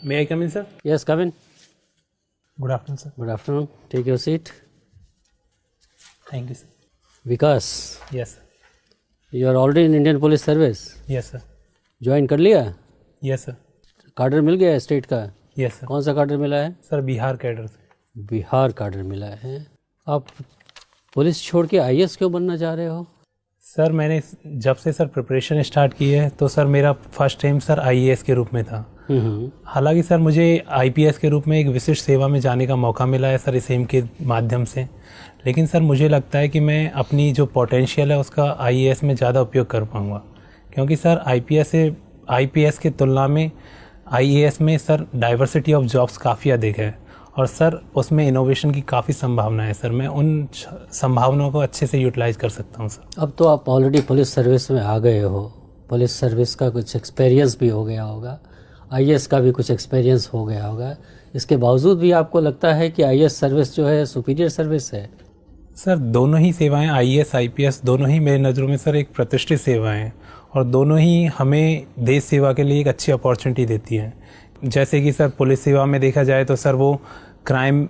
May I come in, sir? Yes, come in. Good afternoon, sir. Good afternoon. Take your seat. Thank you, sir. Vikas, Yes, sir. you are already in Indian Police Service. Yes, sir. Join कर लिया? Yes, sir. कार्डर मिल गया है state का? Yes, sir. कौन सा कार्डर मिला है? सर बिहार कैडर से। बिहार कार्डर मिला है। आप पुलिस छोड़ के आईएएस क्यों बनना चाह रहे हो? सर मैंने जब से सर प्रिपरेशन स्टार्ट की है तो सर मेरा फर्स्ट एम सर आईएएस के रूप में था। हालांकि सर मुझे आईपीएस के रूप में एक विशिष्ट सेवा में जाने का मौका मिला है सर इस एम के माध्यम से, लेकिन सर मुझे लगता है कि मैं अपनी जो पोटेंशियल है उसका आईएएस में ज़्यादा उपयोग कर पाऊँगा, क्योंकि सर आईपीएस की तुलना में आईएएस में सर डाइवर्सिटी ऑफ जॉब्स काफ़ी अधिक है और सर उसमें इनोवेशन की काफ़ी संभावना है। सर मैं उन संभावनाओं को अच्छे से यूटिलाइज कर सकता हूँ सर। अब तो आप ऑलरेडी पुलिस सर्विस में आ गए हो, पुलिस सर्विस का कुछ एक्सपीरियंस भी हो गया होगा, आईएएस का भी कुछ एक्सपीरियंस हो गया होगा, इसके बावजूद भी आपको लगता है कि आईएएस सर्विस जो है सुपीरियर सर्विस है? सर दोनों ही सेवाएं आईएएस आईपीएस दोनों ही मेरी नज़रों में सर एक प्रतिष्ठित सेवाएं हैं और दोनों ही हमें देश सेवा के लिए एक अच्छी अपॉर्चुनिटी देती हैं। जैसे कि सर पुलिस सेवा में देखा जाए तो सर वो क्राइम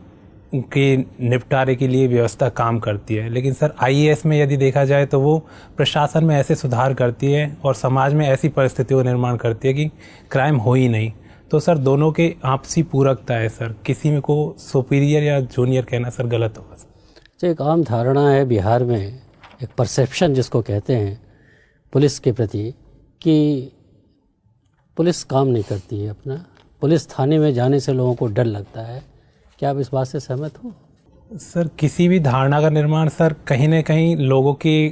के निपटारे के लिए व्यवस्था काम करती है, लेकिन सर आईएएस में यदि देखा जाए तो वो प्रशासन में ऐसे सुधार करती है और समाज में ऐसी परिस्थितियों का निर्माण करती है कि क्राइम हो ही नहीं। तो सर दोनों के आपसी पूरकता है सर, किसी में को सुपीरियर या जूनियर कहना सर गलत होगा। तो एक आम धारणा है बिहार में, एक परसेप्शन जिसको कहते हैं पुलिस के प्रति, कि पुलिस काम नहीं करती है अपना, पुलिस थाने में जाने से लोगों को डर लगता है। क्या आप इस बात से सहमत हो? सर किसी भी धारणा का निर्माण सर कहीं ना कहीं लोगों की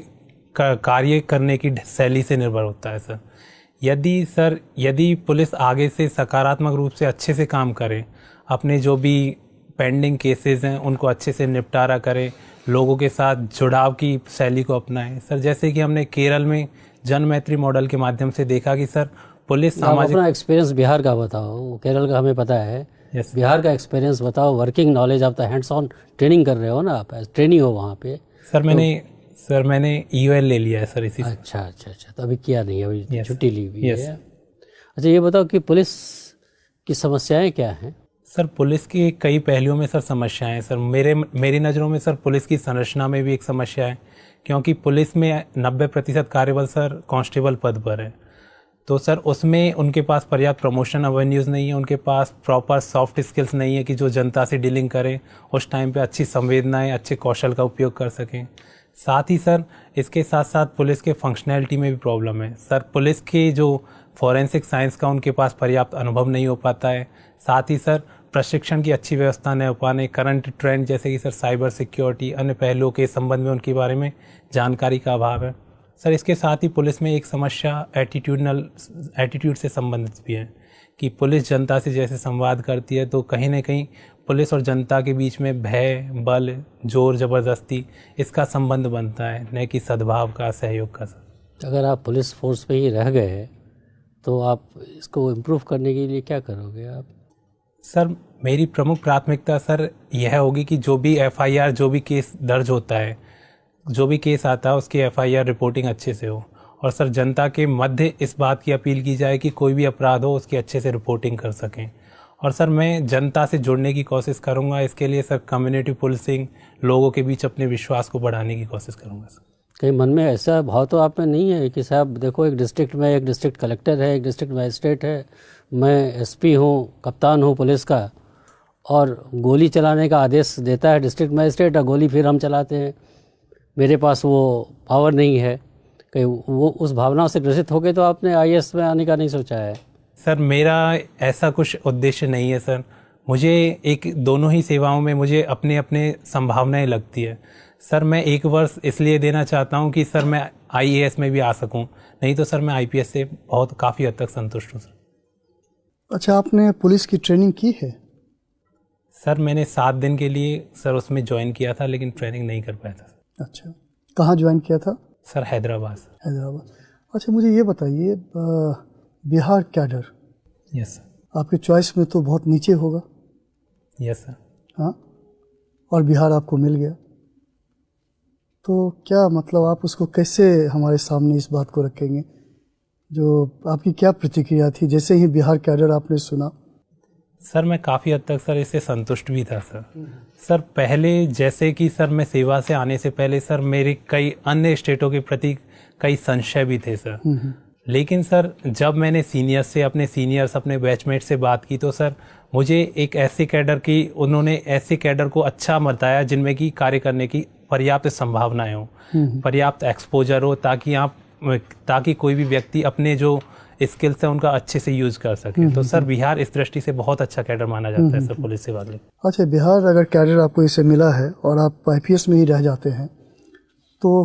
कार्य करने की शैली से निर्भर होता है सर। यदि पुलिस आगे से सकारात्मक रूप से अच्छे से काम करे, अपने जो भी पेंडिंग केसेस हैं उनको अच्छे से निपटारा करे, लोगों के साथ जुड़ाव की शैली को अपनाएं सर, जैसे कि हमने केरल में जन मैत्री मॉडल के माध्यम से देखा कि सर पुलिस सामाजिक। अपना एक्सपीरियंस बिहार का बताओ, केरल का हमें पता है। yes. बिहार का एक्सपीरियंस बताओ, वर्किंग नॉलेज, आप तो हैंड्स ऑन ट्रेनिंग कर रहे हो ना, आप ट्रेनिंग हो वहाँ पे। सर मैंने ईओएल ले लिया है सर इसी। अच्छा, तो अभी किया नहीं है, अभी yes. छुट्टी ली हुई yes. है। अच्छा ये बताओ कि पुलिस की समस्याएं क्या हैं? सर पुलिस की कई पहलुओं में सर समस्याएं हैं सर। मेरी नज़रों में सर पुलिस की संरचना में भी एक समस्या है, क्योंकि पुलिस में 90% कार्यबल सर कांस्टेबल पद पर है, तो सर उसमें उनके पास पर्याप्त प्रमोशन अवेन्यूज़ नहीं है, उनके पास प्रॉपर सॉफ्ट स्किल्स नहीं है कि जो जनता से डीलिंग करें, उस टाइम पे अच्छी संवेदनाएं, अच्छे कौशल का उपयोग कर सकें। साथ ही सर इसके साथ साथ पुलिस के फंक्शनैलिटी में भी प्रॉब्लम है सर। पुलिस के जो फॉरेंसिक साइंस का उनके पास पर्याप्त अनुभव नहीं हो पाता है। साथ ही सर प्रशिक्षण की अच्छी व्यवस्था न हो पाने, करंट ट्रेंड जैसे कि सर साइबर सिक्योरिटी, अन्य पहलुओं के संबंध में उनके बारे में जानकारी का अभाव है सर। इसके साथ ही पुलिस में एक समस्या एटीट्यूड से संबंधित भी है कि पुलिस जनता से जैसे संवाद करती है तो कहीं ना कहीं पुलिस और जनता के बीच में भय, बल, जोर ज़बरदस्ती इसका संबंध बनता है, न कि सद्भाव का, सहयोग का सर। अगर आप पुलिस फोर्स में ही रह गए तो आप इसको इम्प्रूव करने के लिए क्या करोगे आप? सर मेरी प्रमुख प्राथमिकता सर यह होगी कि जो भी एफआईआर, जो भी केस दर्ज होता है, जो भी केस आता है उसकी एफआईआर रिपोर्टिंग अच्छे से हो और सर जनता के मध्य इस बात की अपील की जाए कि कोई भी अपराध हो उसकी अच्छे से रिपोर्टिंग कर सकें। और सर मैं जनता से जुड़ने की कोशिश करूंगा, इसके लिए सर कम्युनिटी पुलिसिंग, लोगों के बीच अपने विश्वास को बढ़ाने की कोशिश करूंगा सर। कहीं मन में ऐसा भाव तो आप में नहीं है कि साहब देखो, एक डिस्ट्रिक्ट में एक डिस्ट्रिक्ट कलेक्टर है, एक डिस्ट्रिक्ट मजिस्ट्रेट है, मैं एसपी हूँ, कप्तान हूँ पुलिस का, और गोली चलाने का आदेश देता है डिस्ट्रिक्ट मजिस्ट्रेट और गोली फिर हम चलाते हैं, मेरे पास वो पावर नहीं है? कहीं वो उस भावना से ग्रसित हो गए तो आपने आईएएस में आने का नहीं सोचा है? सर मेरा ऐसा कुछ उद्देश्य नहीं है सर। मुझे दोनों ही सेवाओं में मुझे अपने अपने संभावनाएं लगती है सर। मैं 1 वर्ष इसलिए देना चाहता हूं कि सर मैं आईएएस में भी आ सकूं, नहीं तो सर मैं आईपीएस से काफ़ी हद तक संतुष्ट हूं सर। अच्छा, आपने पुलिस की ट्रेनिंग की है? सर मैंने 7 दिन के लिए सर उसमें ज्वाइन किया था, लेकिन ट्रेनिंग नहीं कर पाया था। अच्छा, कहाँ ज्वाइन किया था? सर हैदराबाद। अच्छा, मुझे ये बताइए, बिहार कैडर, यस सर। आपकी चॉइस में तो बहुत नीचे होगा। Yes sir. हाँ, और बिहार आपको मिल गया, तो क्या मतलब आप उसको कैसे हमारे सामने इस बात को रखेंगे? जो आपकी क्या प्रतिक्रिया थी जैसे ही बिहार कैडर आपने सुना? सर मैं काफ़ी हद तक सर इससे संतुष्ट भी था सर। सर पहले जैसे कि सर मैं सेवा से आने से पहले सर मेरे कई अन्य स्टेटों के प्रति कई संशय भी थे सर। लेकिन सर जब मैंने अपने सीनियर्स अपने बैचमेट से बात की तो सर मुझे एक ऐसे कैडर की उन्होंने ऐसे कैडर को अच्छा बताया जिनमें की कार्य करने की पर्याप्त संभावनाएं हो, पर्याप्त एक्सपोजर हो, ताकि कोई भी व्यक्ति अपने जो स्किल्स है उनका अच्छे से यूज कर सके। तो सर बिहार इस दृष्टि से बहुत अच्छा कैडर माना जाता है सर पुलिस सेवा में। अच्छा, बिहार अगर कैडर आपको इसे मिला है और आप आईपीएस में ही रह जाते हैं तो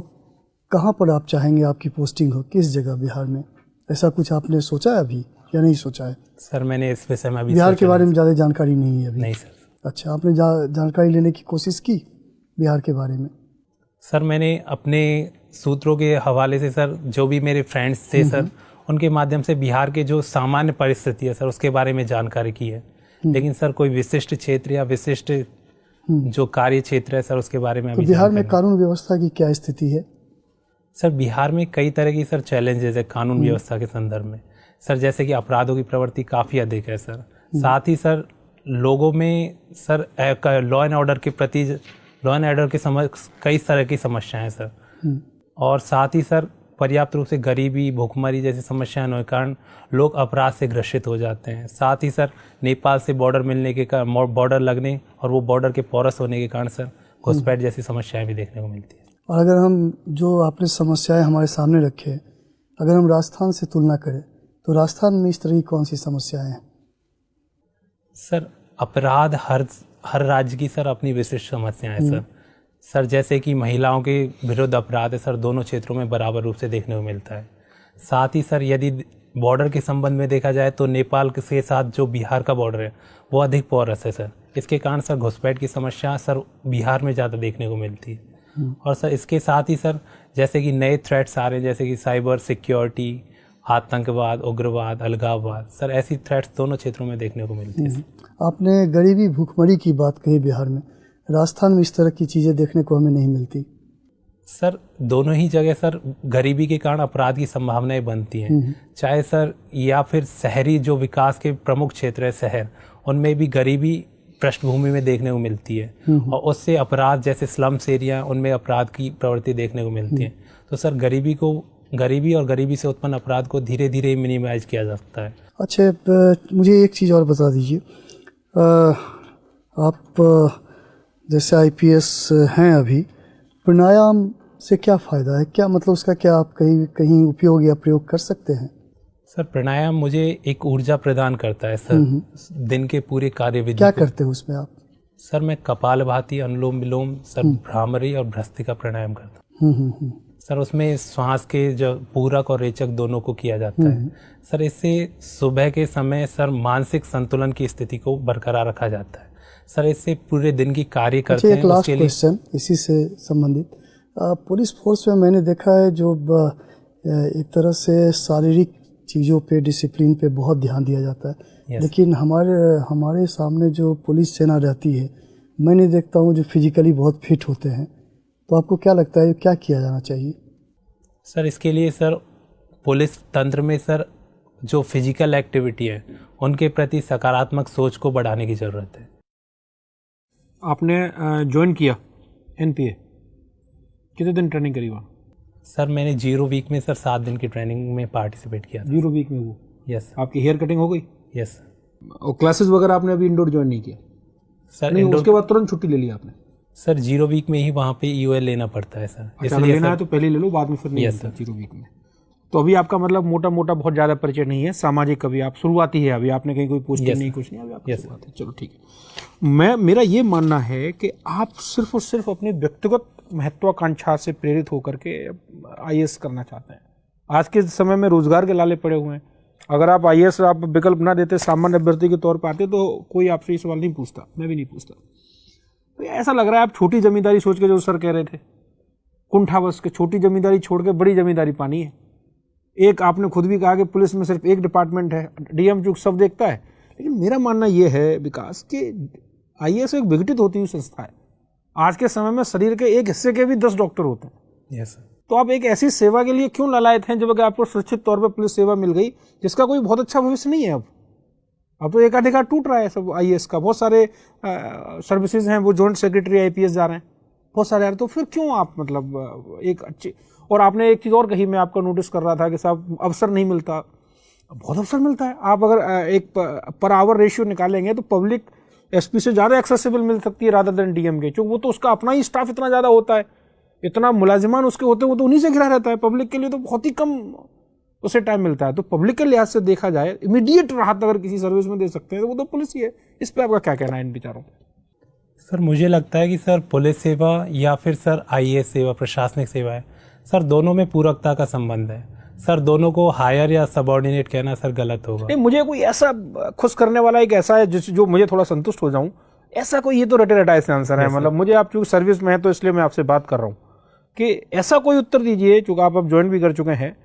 कहाँ पर आप चाहेंगे आपकी पोस्टिंग हो, किस जगह बिहार में? ऐसा कुछ आपने सोचा है अभी या नहीं सोचा है? सर मैंने इस विषय में अभी बिहार के बारे में ज़्यादा जानकारी नहीं है अभी? नहीं सर। अच्छा, आपने जानकारी लेने की कोशिश की बिहार के बारे में? सर मैंने अपने सूत्रों के हवाले से सर जो भी मेरे फ्रेंड्स थे सर उनके माध्यम से बिहार के जो सामान्य परिस्थिति है सर उसके बारे में जानकारी की है। लेकिन सर कोई विशिष्ट क्षेत्र या विशिष्ट जो कार्य क्षेत्र है सर उसके बारे में तो बिहार में कानून व्यवस्था की क्या स्थिति है? सर बिहार में कई तरह की सर चैलेंजेस है कानून व्यवस्था के संदर्भ में सर, जैसे कि अपराधों की प्रवृत्ति काफ़ी अधिक है सर। साथ ही सर लोगों में सर लॉ एंड ऑर्डर के प्रति कई तरह की समस्याएं हैं सर। और साथ ही सर पर्याप्त रूप से गरीबी, भूखमरी जैसी समस्याएं होने के कारण लोग अपराध से ग्रसित हो जाते हैं। साथ ही सर नेपाल से बॉर्डर मिलने के कारण, बॉर्डर लगने और वो बॉर्डर के पोरस होने के कारण सर घुसपैठ जैसी समस्याएं भी देखने को मिलती है। और अगर हम जो आपने समस्याएं हमारे सामने रखे, अगर हम राजस्थान से तुलना करें तो राजस्थान में इस तरह की कौन सी समस्याएं हैं? सर अपराध हर राज्य की सर अपनी विशिष्ट समस्याएं हैं सर। जैसे कि महिलाओं के विरुद्ध अपराध है सर दोनों क्षेत्रों में बराबर रूप से देखने को मिलता है। साथ ही सर यदि बॉर्डर के संबंध में देखा जाए तो नेपाल के साथ जो बिहार का बॉर्डर है वो अधिक पोरस है सर। इसके कारण सर घुसपैठ की समस्या सर बिहार में ज़्यादा देखने को मिलती है। और सर इसके साथ ही सर जैसे कि नए थ्रेट्स आ रहे हैं जैसे कि साइबर सिक्योरिटी, आतंकवाद, उग्रवाद, अलगाववाद, सर ऐसी थ्रेट्स दोनों क्षेत्रों में देखने को मिलती है। आपने गरीबी भूखमरी की बात कही बिहार में, राजस्थान में इस तरह की चीज़ें देखने को हमें नहीं मिलती। सर दोनों ही जगह सर गरीबी के कारण अपराध की संभावनाएं बनती हैं, चाहे सर या फिर शहरी जो विकास के प्रमुख क्षेत्र है शहर, उनमें भी गरीबी पृष्ठभूमि में देखने को मिलती है और उससे अपराध जैसे स्लम्स एरिया उनमें अपराध की प्रवृत्ति देखने को मिलती है। तो सर गरीबी और गरीबी से उत्पन्न अपराध को धीरे धीरे मिनिमाइज किया जा सकता है। अच्छा, मुझे एक चीज़ और बता दीजिए, आप जैसे आईपीएस हैं अभी, प्राणायाम से क्या फ़ायदा है? क्या मतलब उसका क्या आप कहीं उपयोग या प्रयोग कर सकते हैं? सर प्राणायाम मुझे एक ऊर्जा प्रदान करता है सर दिन के पूरे कार्यविधि। क्या करते हैं उसमें आप? सर मैं कपालभाति, अनुलोम विलोम, सर भ्रामरी और भ्रस्तिका प्राणायाम करता हूँ। सर उसमें श्वास के जो पूरक और रेचक दोनों को किया जाता है। सर इससे सुबह के समय सर मानसिक संतुलन की स्थिति को बरकरार रखा जाता है। सर इससे पूरे दिन की कार्य करते हैं। एक लास्ट क्वेश्चन इसी से संबंधित, पुलिस फोर्स में मैंने देखा है जो एक तरह से शारीरिक चीज़ों पे, डिसिप्लिन पे बहुत ध्यान दिया जाता है, लेकिन हमारे सामने जो पुलिस सेना रहती है, मैंने देखता हूँ जो फिजिकली बहुत फिट होते हैं। तो आपको क्या लगता है क्या किया जाना चाहिए? सर इसके लिए सर पुलिस तंत्र में सर जो फिजिकल एक्टिविटी है उनके प्रति सकारात्मक सोच को बढ़ाने की ज़रूरत है। आपने ज्वाइन किया एनपीए, कितने दिन ट्रेनिंग करी वहाँ? सर मैंने 0 वीक में सर 7 दिन की ट्रेनिंग में पार्टिसिपेट किया। 0 वीक में वो? यस। आपकी हेयर कटिंग हो गई? यस। और क्लासेस वगैरह आपने अभी इंडोर ज्वाइन नहीं किया? सर नहीं, उसके बाद तुरंत छुट्टी ले ली आपने? सर 0 वीक में ही वहाँ पे ईओएल लेना पड़ता है सर। इसलिए लेना है तो पहले ले लो, बाद में फिर नहीं मिलता 0 वीक में। तो अभी आपका मतलब मोटा मोटा बहुत ज़्यादा परिचय नहीं है सामाजिक, कभी आप शुरुआती है, अभी आपने कहीं कोई पोस्टिंग नहीं, कुछ नहीं, अभी आपकी शुरुआत है। चलो ठीक है। मेरा ये मानना है कि आप सिर्फ और सिर्फ अपनी व्यक्तिगत महत्वाकांक्षा से प्रेरित होकर के आईएएस करना चाहते हैं। आज के समय में रोजगार के लाले पड़े हुए हैं। अगर आप आईएएस आप विकल्प ना देते, सामान्य अभ्यर्थी के तौर पर आते, तो कोई आपसे ये सवाल नहीं पूछता, मैं भी नहीं पूछता। तो ऐसा लग रहा है आप छोटी जमींदारी सोच के, जो सर कह रहे थे, कुंठावश के छोटी जमींदारी छोड़ के बड़ी जमींदारी पानी है। एक आपने खुद भी कहा कि पुलिस में सिर्फ एक डिपार्टमेंट है, डीएम चूक सब देखता है, लेकिन मेरा मानना यह है विकास कि आईएएस एक विघटित होती हुई संस्था है। आज के समय में शरीर के एक हिस्से के भी 10 डॉक्टर होते हैं। यस। तो आप एक ऐसी सेवा के लिए क्यों ललायत हैं जब आपको सुरक्षित तौर पर पुलिस सेवा मिल गई जिसका कोई बहुत अच्छा भविष्य नहीं है? अब अब तो एकाधिकार टूट रहा है सब आईएएस का, बहुत सारे सर्विसेज हैं वो जॉइंट सेक्रेटरी आईपीएस जा रहे हैं, बहुत सारे यार। तो फिर क्यों आप मतलब एक अच्छे, और आपने एक चीज़ और कही, मैं आपका नोटिस कर रहा था कि साहब अवसर नहीं मिलता, बहुत अवसर मिलता है। आप अगर एक पर आवर रेशियो निकालेंगे तो पब्लिक एसपी से ज़्यादा एक्सेसिबल मिल सकती है रादर देन डीएम के, क्योंकि वो तो उसका अपना ही स्टाफ इतना ज़्यादा होता है, इतना मुलाजिमान उसके होते हैं, वो तो उन्हीं से घिरा रहता है। पब्लिक के लिए तो बहुत ही कम उसे टाइम मिलता है। तो पब्लिक के लिहाज से देखा जाए इमीडिएट राहत अगर किसी सर्विस में दे सकते हैं तो वो तो पुलिस ही है। इस पर आपका क्या कहना है इन विचारों पर? सर मुझे लगता है कि सर पुलिस सेवा या फिर सर आईएएस सेवा, प्रशासनिक सेवा है सर, दोनों में पूरकता का संबंध है सर। दोनों को हायर या सबऑर्डिनेट कहना सर गलत होगा। नहीं, मुझे कोई ऐसा खुश करने वाला एक ऐसा है जो मुझे थोड़ा संतुष्ट हो जाऊं, ऐसा कोई, ये तो रटे रटाए से आंसर है, मतलब मुझे, आप चूंकि सर्विस में है तो इसलिए मैं आपसे बात कर रहा हूँ कि ऐसा कोई उत्तर दीजिए, चूंकि आप अब ज्वाइन भी कर चुके हैं,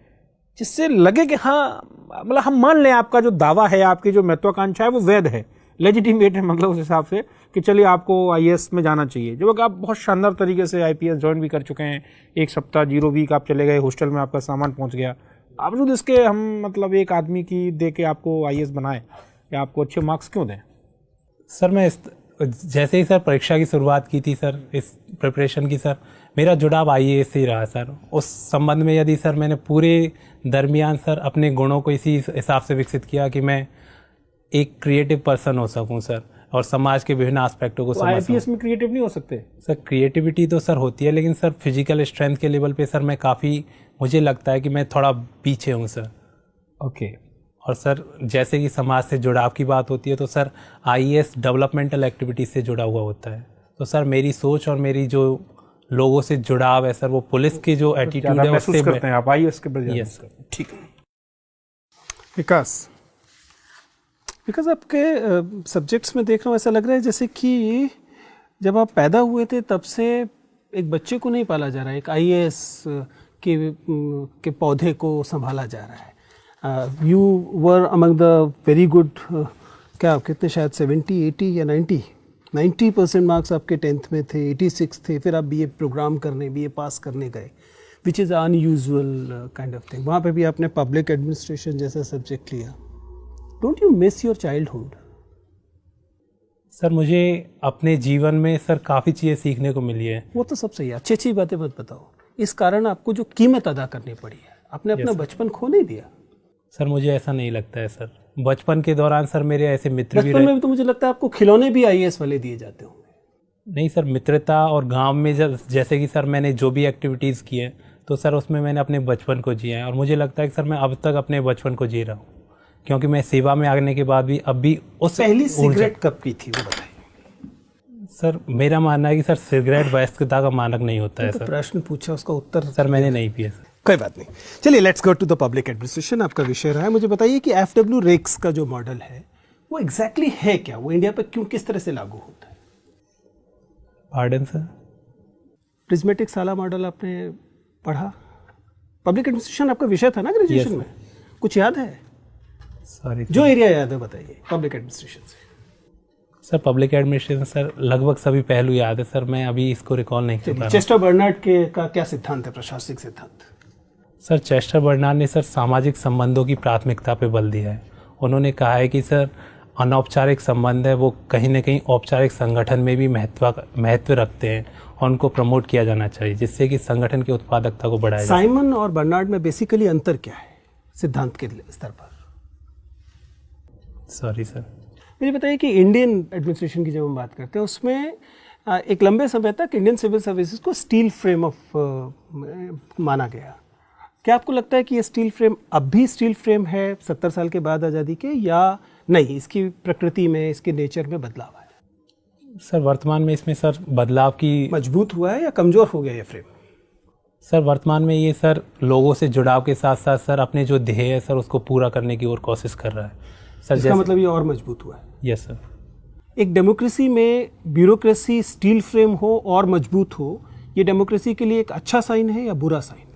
जिससे लगे कि हाँ, मतलब हम मान लें आपका जो दावा है, आपकी जो महत्वाकांक्षा है वो वैध है, लेजिटिमेट है, मतलब उस हिसाब से कि चलिए आपको आईएएस में जाना चाहिए। जब आप बहुत शानदार तरीके से आईपीएस ज्वाइन भी कर चुके हैं, 1 सप्ताह 0 वीक आप चले गए, हॉस्टल में आपका सामान पहुंच गया, बावजूद इसके हम मतलब एक आदमी की दे के आपको आईएएस बनाए या आपको अच्छे मार्क्स क्यों दें? सर मैं जैसे ही सर परीक्षा की शुरुआत की थी सर, इस प्रिपरेशन की सर, मेरा जुड़ाव आईएएस से ही रहा सर। उस संबंध में यदि सर मैंने पूरे दरमियान सर अपने गुणों को इसी हिसाब से विकसित किया कि मैं एक क्रिएटिव पर्सन हो सकूं सर, और समाज के विभिन्न एस्पेक्टों को समझ सकूं। आईपीएस में क्रिएटिव नहीं हो सकते सर? क्रिएटिविटी तो सर होती है, लेकिन सर फिजिकल स्ट्रेंथ के लेवल पे सर मैं काफ़ी, मुझे लगता है कि मैं थोड़ा पीछे हूँ सर। ओके। और सर जैसे कि समाज से जुड़ाव की बात होती है तो सर आईएएस डेवलपमेंटल एक्टिविटीज से जुड़ा हुआ होता है। तो सर मेरी सोच और मेरी जो लोगों से जुड़ाव है सर, वो पुलिस की जो एटीट्यूड है उससे करते हैं आप आईएएस के बजाय। Yes sir. ठीक है। विकास आपके सब्जेक्ट्स में देख रहा हूँ, ऐसा लग रहा है जैसे कि जब आप पैदा हुए थे तब से एक बच्चे को नहीं पाला जा रहा है, एक आईएएस के पौधे को संभाला जा रहा है। You were among the very good, क्या कितने, शायद 70, 80 या 90% मार्क्स आपके 10th में थे, 86 थे, फिर आप बीए प्रोग्राम करने, बीए पास करने गए, which is unusual kind of thing. वहाँ पे भी आपने पब्लिक एडमिनिस्ट्रेशन जैसा सब्जेक्ट लिया। Don't you miss your childhood? Sir मुझे अपने जीवन में सर काफ़ी चीज़ें सीखने को मिली है। वो तो सब सही है, अच्छी अच्छी बातें मत बताओ। इस कारण आपको जो कीमत अदा करनी पड़ी है, आपने अपना बचपन खो नहीं दिया। सर मुझे ऐसा नहीं लगता है सर। बचपन के दौरान सर मेरे ऐसे मित्र भी बचपन में तो मुझे लगता है आपको खिलौने भी आईएएस वाले दिए जाते होंगे। नहीं सर, मित्रता और गांव में जब जैसे कि सर मैंने जो भी एक्टिविटीज़ की हैं तो सर उसमें मैंने अपने बचपन को जिया है, और मुझे लगता है कि सर मैं अब तक अपने बचपन को जी रहा हूँ, क्योंकि मैं सेवा में आने के बाद भी अब भी उस पहली सिगरेट कब पी थी वो बताइए। सर मेरा मानना है कि सर सिगरेट वयस्कता का मानक नहीं होता है सर। प्रश्न पूछा, उसका उत्तर सर मैंने नहीं पिया सर। कोई बात नहीं, चलिए let's go to the public administration. आपका विषय रहा है। मुझे बताइए कि एफडब्ल्यू रेक्स का जो मॉडल है वो एग्जैक्टली है क्या, वो इंडिया पर क्यों, किस तरह से लागू होता है? Pardon sir? प्रिज्मेटिक साला मॉडल आपने पढ़ा? पब्लिक एडमिनिस्ट्रेशन आपका विषय था ना ग्रेजुएशन में? कुछ याद है? सॉरी जो एरिया याद है बताइए पब्लिक एडमिनिस्ट्रेशन से। सर पब्लिक एडमिनिस्ट्रेशन सर लगभग सभी पहलू याद है सर, मैं अभी इसको रिकॉल नहीं कर पा रहा। चेस्टर बर्नार्ड के का क्या सिद्धांत है, प्रशासनिक सिद्धांत? सर चेस्टर बर्नार्ड ने सर सामाजिक संबंधों की प्राथमिकता पे बल दिया है। उन्होंने कहा है कि सर अनौपचारिक संबंध है वो कहीं ना कहीं औपचारिक संगठन में भी महत्व रखते हैं, और उनको प्रमोट किया जाना चाहिए, जिससे कि संगठन की उत्पादकता को बढ़ाया जाए। साइमन और बर्नार्ड में बेसिकली अंतर क्या है सिद्धांत के स्तर पर? Sorry sir. मुझे बताइए कि इंडियन एडमिनिस्ट्रेशन की जब हम बात करते हैं उसमें एक लंबे समय तक इंडियन सिविल सर्विसेज को स्टील फ्रेम ऑफ माना गया। क्या आपको लगता है कि ये स्टील फ्रेम अब भी स्टील फ्रेम है 70 साल के बाद आज़ादी के, या नहीं इसकी प्रकृति में, इसके नेचर में बदलाव आया? सर वर्तमान में इसमें सर बदलाव की, मजबूत हुआ है या कमज़ोर हो गया ये फ्रेम? सर वर्तमान में ये सर लोगों से जुड़ाव के साथ साथ सर अपने जो ध्येय है सर उसको पूरा करने की ओर कोशिश कर रहा है सर। इसका मतलब ये और मजबूत हुआ है? Yes sir. एक डेमोक्रेसी में ब्यूरोक्रेसी स्टील फ्रेम हो और मजबूत हो, ये डेमोक्रेसी के लिए एक अच्छा साइन है या बुरा साइन?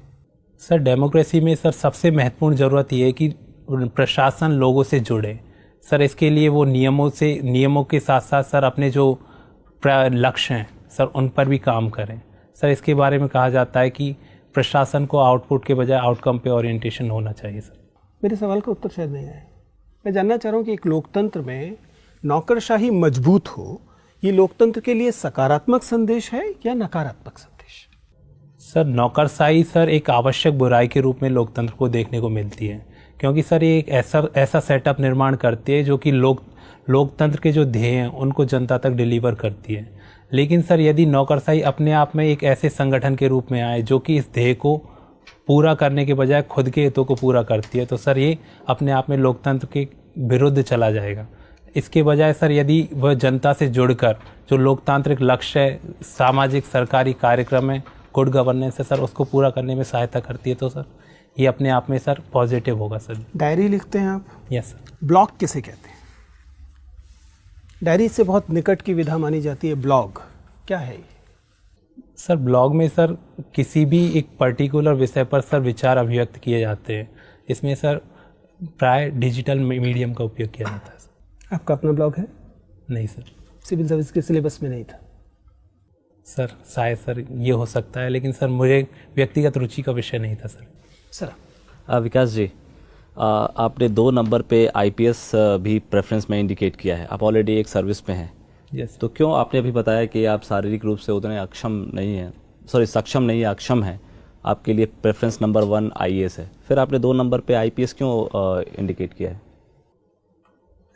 सर डेमोक्रेसी में सर सबसे महत्वपूर्ण ज़रूरत ये है कि प्रशासन लोगों से जुड़े सर। इसके लिए वो नियमों के साथ साथ सर अपने जो लक्ष्य हैं सर उन पर भी काम करें सर। इसके बारे में कहा जाता है कि प्रशासन को आउटपुट के बजाय आउटकम पे ओरिएंटेशन होना चाहिए सर। मेरे सवाल का उत्तर शायद नहीं आया। मैं जानना चाह रहा हूँ कि एक लोकतंत्र में नौकरशाही मजबूत हो, ये लोकतंत्र के लिए सकारात्मक संदेश है या नकारात्मक संदेश? सर नौकरशाही सर एक आवश्यक बुराई के रूप में लोकतंत्र को देखने को मिलती है, क्योंकि सर ये एक ऐसा सेटअप निर्माण करती है जो कि लोकतंत्र के जो ध्येय हैं उनको जनता तक डिलीवर करती है। लेकिन सर यदि नौकरशाही अपने आप में एक ऐसे संगठन के रूप में आए जो कि इस ध्येय को पूरा करने के बजाय खुद के हितों को पूरा करती है, तो सर ये अपने आप में लोकतंत्र के विरुद्ध चला जाएगा। इसके बजाय सर यदि वह जनता से जुड़कर जो लोकतांत्रिक लक्ष्य है, सामाजिक सरकारी कार्यक्रम है, गुड गवर्नेंस है सर, उसको पूरा करने में सहायता करती है, तो सर ये अपने आप में सर पॉजिटिव होगा सर। डायरी लिखते हैं आप? Yes sir. ब्लॉग किसे कहते हैं? डायरी से बहुत निकट की विधा मानी जाती है, ब्लॉग क्या है ये? सर ब्लॉग में सर किसी भी एक पर्टिकुलर विषय पर सर विचार अभिव्यक्त किए जाते हैं। इसमें सर प्राय डिजिटल मीडियम का उपयोग किया जाता है। आपका अपना ब्लॉग है? नहीं सर। सिविल सर्विस के सिलेबस में नहीं था? सर शायद सर ये हो सकता है, लेकिन सर मुझे व्यक्तिगत रुचि का विषय नहीं था सर। सर विकास जी, आपने 2 नंबर पे आईपीएस भी प्रेफरेंस में इंडिकेट किया है। आप ऑलरेडी एक सर्विस में हैं। यस। तो क्यों आपने अभी बताया कि आप शारीरिक रूप से उतने सक्षम नहीं है, अक्षम हैं, आपके लिए प्रेफरेंस नंबर 1 आईएएस है, फिर आपने 2 नंबर पे आईपीएस क्यों इंडिकेट किया है?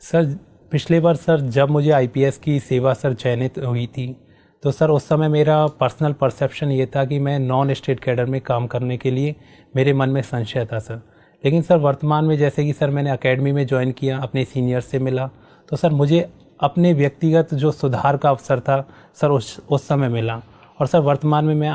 सर पिछले बार सर जब मुझे आईपीएस की सेवा सर चयनित हुई थी, तो सर उस समय मेरा पर्सनल परसेप्शन ये था कि मैं नॉन स्टेट कैडर में काम करने के लिए मेरे मन में संशय था सर। लेकिन सर वर्तमान में जैसे कि सर मैंने एकेडमी में ज्वाइन किया, अपने सीनियर से मिला, तो सर मुझे अपने व्यक्तिगत जो सुधार का अवसर था सर उस समय मिला। और सर वर्तमान में मैं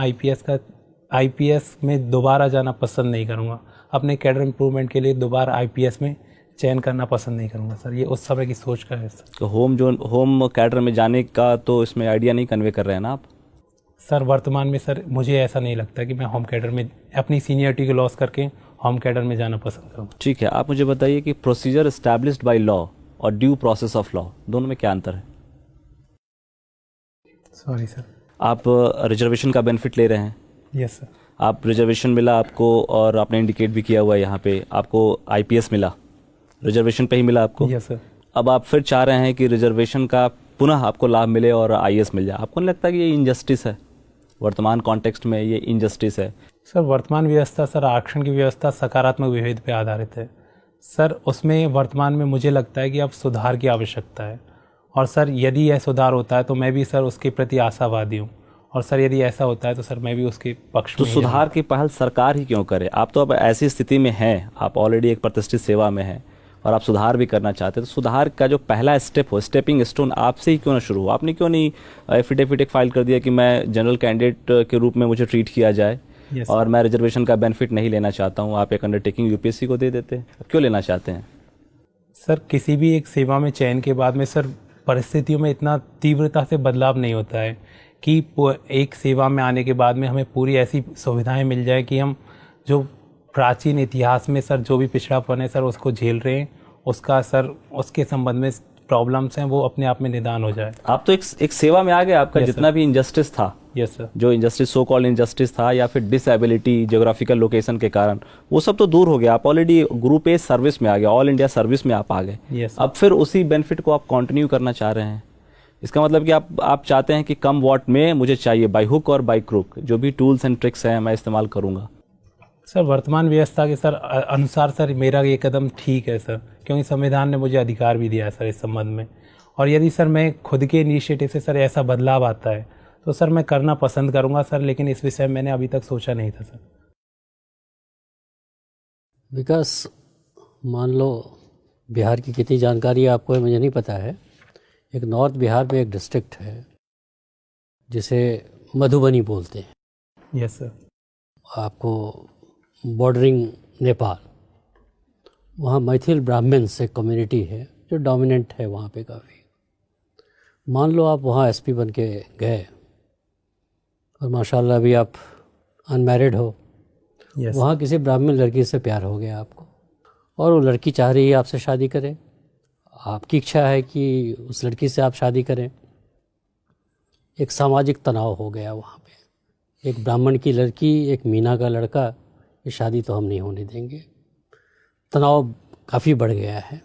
आईपीएस में दोबारा जाना पसंद नहीं करूँगा। अपने कैडर इम्प्रूवमेंट के लिए दोबारा आईपीएस में चयन करना पसंद नहीं करूँगा सर। ये उस समय की सोच का है सर। तो होम कैडर में जाने का तो इसमें आइडिया नहीं कन्वे कर रहे हैं ना आप? सर वर्तमान में सर मुझे ऐसा नहीं लगता कि मैं होम कैडर में अपनी सीनियरिटी को लॉस करके होम कैडर में जाना पसंद करूँ। ठीक है, आप मुझे बताइए कि प्रोसीजर एस्टैब्लिश्ड बाय लॉ और ड्यू प्रोसेस ऑफ लॉ, दोनों में क्या अंतर है? Sorry sir. आप रिजर्वेशन का बेनिफिट ले रहे हैं। Yes sir. आप रिजर्वेशन मिला आपको, और आपने इंडिकेट भी किया हुआ है यहाँ पे, आपको आईपीएस मिला, रिजर्वेशन पे ही मिला आपको। Yes sir. अब आप फिर चाह रहे हैं कि रिजर्वेशन का पुनः आपको लाभ मिले और आईएएस मिल जाए। आपको नहीं लगता कि ये इनजस्टिस है? वर्तमान कॉन्टेक्स्ट में ये इनजस्टिस है। सर वर्तमान व्यवस्था सर आरक्षण की व्यवस्था सकारात्मक विभेद पे आधारित है सर। उसमें वर्तमान में मुझे लगता है कि अब सुधार की आवश्यकता है, और सर यदि यह सुधार होता है तो मैं भी सर उसके प्रति आशावादी हूँ, और सर यदि ऐसा होता है तो सर मैं भी उसके पक्ष तो में सुधार की पहल सरकार ही क्यों करे? आप तो अब ऐसी स्थिति में हैं, आप ऑलरेडी एक प्रतिष्ठित सेवा में हैं और आप सुधार भी करना चाहते हैं, तो सुधार का जो पहला स्टेप हो, स्टेपिंग स्टोन, आपसे ही क्यों ना शुरू हो? आपने क्यों नहीं एफिडेविट फाइल कर दिया कि मैं जनरल कैंडिडेट के रूप में मुझे ट्रीट किया जाए और मैं रिजर्वेशन का बेनिफिट नहीं लेना चाहता हूँ? आप एक अंडरटेकिंग यूपीएससी को दे देते, क्यों लेना चाहते हैं? सर किसी भी एक सेवा में चयन के बाद में सर परिस्थितियों में इतना तीव्रता से बदलाव नहीं होता है कि एक सेवा में आने के बाद में हमें पूरी ऐसी सुविधाएं मिल जाए कि हम जो प्राचीन इतिहास में सर जो भी पिछड़ापन है सर उसको झेल रहे हैं, उसका सर उसके संबंध में प्रॉब्लम्स हैं वो अपने आप में निदान हो जाए। आप तो एक सेवा में आ गए, आपका जितना भी इनजस्टिस था, यस सर, जो इनजस्टिस सो कॉल्ड इनजस्टिस था या फिर डिसएबिलिटी ज्योग्राफिकल लोकेशन के कारण, वो सब तो दूर हो गया। आप ऑलरेडी ग्रुप ए सर्विस में आ गए, ऑल इंडिया सर्विस में आप आ गए। यस। अब फिर उसी बेनिफिट को आप कंटिन्यू करना चाह रहे हैं। इसका मतलब कि आप चाहते हैं कि कम वॉट में मुझे चाहिए, बाय हुक और बाय क्रुक, जो भी टूल्स एंड ट्रिक्स हैं मैं इस्तेमाल करूंगा। सर वर्तमान व्यवस्था के सर अनुसार सर मेरा ये कदम ठीक है सर, क्योंकि संविधान ने मुझे अधिकार भी दिया है सर इस संबंध में। और यदि सर मैं खुद के इनिशिएटिव से सर ऐसा बदलाव आता है तो सर मैं करना पसंद करूंगा सर, लेकिन इस विषय में मैंने अभी तक सोचा नहीं था सर। विकास, मान लो बिहार की कितनी जानकारी आपको है मुझे नहीं पता है, एक नॉर्थ बिहार में एक डिस्ट्रिक्ट है जिसे मधुबनी बोलते हैं। Yes sir. आपको बॉर्डरिंग नेपाल, वहाँ मैथिल ब्राह्मण्स एक कम्युनिटी है जो डोमिनेंट है वहाँ पे काफ़ी। मान लो आप वहाँ एसपी बन के गए और माशाल्लाह अभी आप अनमैरिड हो, यस। वहाँ किसी ब्राह्मण लड़की से प्यार हो गया आपको और वो लड़की चाह रही है आपसे शादी करे, आपकी इच्छा है कि उस लड़की से आप शादी करें। एक सामाजिक तनाव हो गया वहाँ पे, एक ब्राह्मण की लड़की, एक मीना का लड़का, ये शादी तो हम नहीं होने देंगे। तनाव काफ़ी बढ़ गया है।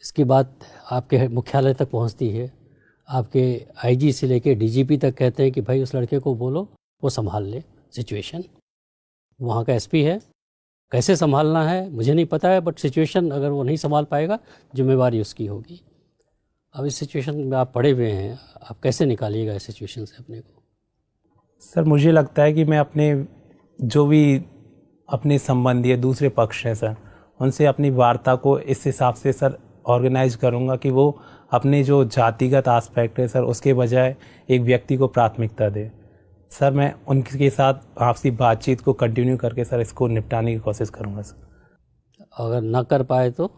इसकी बात आपके मुख्यालय तक पहुंचती है, आपके आईजी से लेके डीजीपी तक कहते हैं कि भाई उस लड़के को बोलो वो संभाल ले सिचुएशन। वहाँ का एसपी है, कैसे संभालना है मुझे नहीं पता है, बट सिचुएशन अगर वो नहीं संभाल पाएगा जिम्मेवारी उसकी होगी। अब इस सिचुएशन में आप पड़े हुए हैं, आप कैसे निकालिएगा इस सिचुएशन से अपने को? सर मुझे लगता है कि मैं अपने जो भी अपने संबंधी दूसरे पक्ष हैं सर, उनसे अपनी वार्ता को इस हिसाब से सर ऑर्गेनाइज करूंगा कि वो अपने जो जातिगत आस्पेक्ट है सर उसके बजाय एक व्यक्ति को प्राथमिकता दे। सर मैं उनके साथ आपसी बातचीत को कंटिन्यू करके सर इसको निपटाने की कोशिश करूंगा सर। अगर ना कर पाए तो?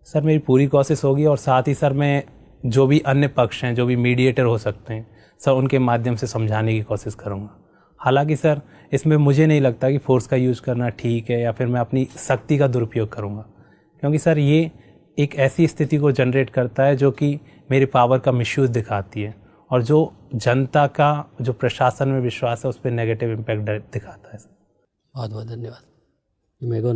सर मेरी पूरी कोशिश होगी, और साथ ही सर मैं जो भी अन्य पक्ष हैं, जो भी मीडिएटर हो सकते हैं सर, उनके माध्यम से समझाने की कोशिश करूंगा। हालांकि सर इसमें मुझे नहीं लगता कि फोर्स का यूज़ करना ठीक है या फिर मैं अपनी शक्ति का दुरुपयोग करूंगा, क्योंकि सर ये एक ऐसी स्थिति को जनरेट करता है जो कि मेरी पावर का मिसयूज़ दिखाती है, और जो जनता का जो प्रशासन में विश्वास है उस पर नेगेटिव इम्पैक्ट दिखाता है। बहुत बहुत धन्यवाद। मेरे को